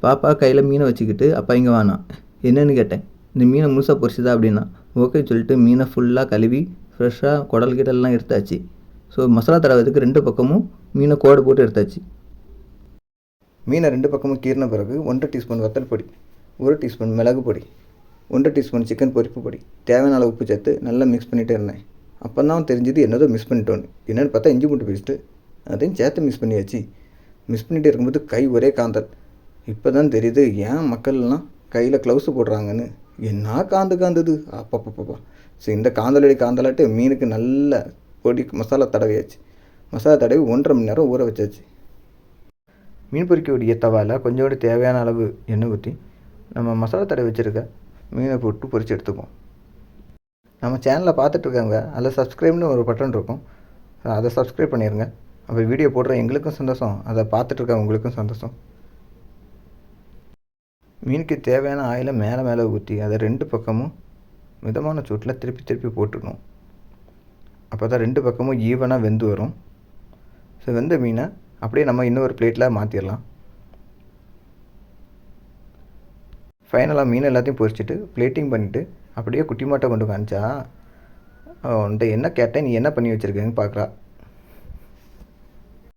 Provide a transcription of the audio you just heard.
பாப்பா கையில் மீனை வச்சுக்கிட்டு அப்பா இங்கே வேணாம் என்னென்னு கேட்டேன். இந்த மீனை முழுசாக பொரிச்சுதா அப்படின்னா ஓகே சொல்லிட்டு மீனை ஃபுல்லாக கழுவி ஃப்ரெஷ்ஷாக குடல் கிடல்லாம் எடுத்தாச்சு. ஸோ மசாலா தடவதுக்கு 2 பக்கமும் மீனை கோடு போட்டு எடுத்தாச்சு. மீனை 2 பக்கமும் கீறின பிறகு 1.5 டீஸ்பூன் வத்தல் பொடி, 1 டீஸ்பூன் மிளகு பொடி, 1 டீஸ்பூன் சிக்கன் பொரிப்பு பொடி, தேவையான அளவு உப்பு சேர்த்து நல்லா மிக்ஸ் பண்ணிகிட்டே இருந்தேன். அப்போ தான் தெரிஞ்சது என்னதோ மிஸ் பண்ணிட்டோன்னு. என்னென்னு பார்த்தா இஞ்சி பூண்டு பேஸ்ட்டு அதையும் சேர்த்து மிஸ் பண்ணியாச்சு. மிஸ் பண்ணிகிட்டே இருக்கும்போது கை ஒரே காந்தல். இப்போ தான் தெரியுது ஏன் மக்கள்லாம் கையில் க்ளவுஸு போடுறாங்கன்னு. என்ன காந்தது அப்பப்பப்பா. ஸோ இந்த காந்தலாட்டு மீனுக்கு நல்ல பொடி மசாலா தடவையாச்சு. மசாலா தடவி 1.5 மணி நேரம் ஊற வச்சாச்சு. மீன் பொரிக்கக்கூடிய தவாவில் கொஞ்சோண்டு தேவையான அளவு எண்ணெய் ஊற்றி நம்ம மசாலா தடவை வச்சுருக்க மீனை போட்டு பொரித்து எடுத்துக்குவோம். நம்ம சேனலை பார்த்துட்ருக்காங்க, அதில் சப்ஸ்கிரைப்னு ஒரு பட்டன் இருக்கும், அதை சப்ஸ்கிரைப் பண்ணிடுங்க. அப்போ வீடியோ போடுற எங்களுக்கும் சந்தோஷம், அதை பார்த்துட்ருக்க உங்களுக்கும் சந்தோஷம். மீனுக்கு தேவையான ஆயிலை மேலே ஊற்றி அதை 2 பக்கமும் மிதமான சூட்டில் திருப்பி போட்டுக்கணும். அப்போ தான் 2 பக்கமும் ஈவனாக வெந்து வரும். ஸோ வெந்த மீனை அப்படியே நம்ம இன்னொரு பிளேட்டில் மாற்றிடலாம். ஃபைனலாக மீன் எல்லாத்தையும் பொரிச்சிட்டு பிளேட்டிங் பண்ணிவிட்டு அப்படியே குட்டி மாட்டை கொண்டு காமிச்சா உன்ட்ட என்ன கேட்டேன், நீ என்ன பண்ணி வச்சுருக்கேன்னு பார்க்குறா.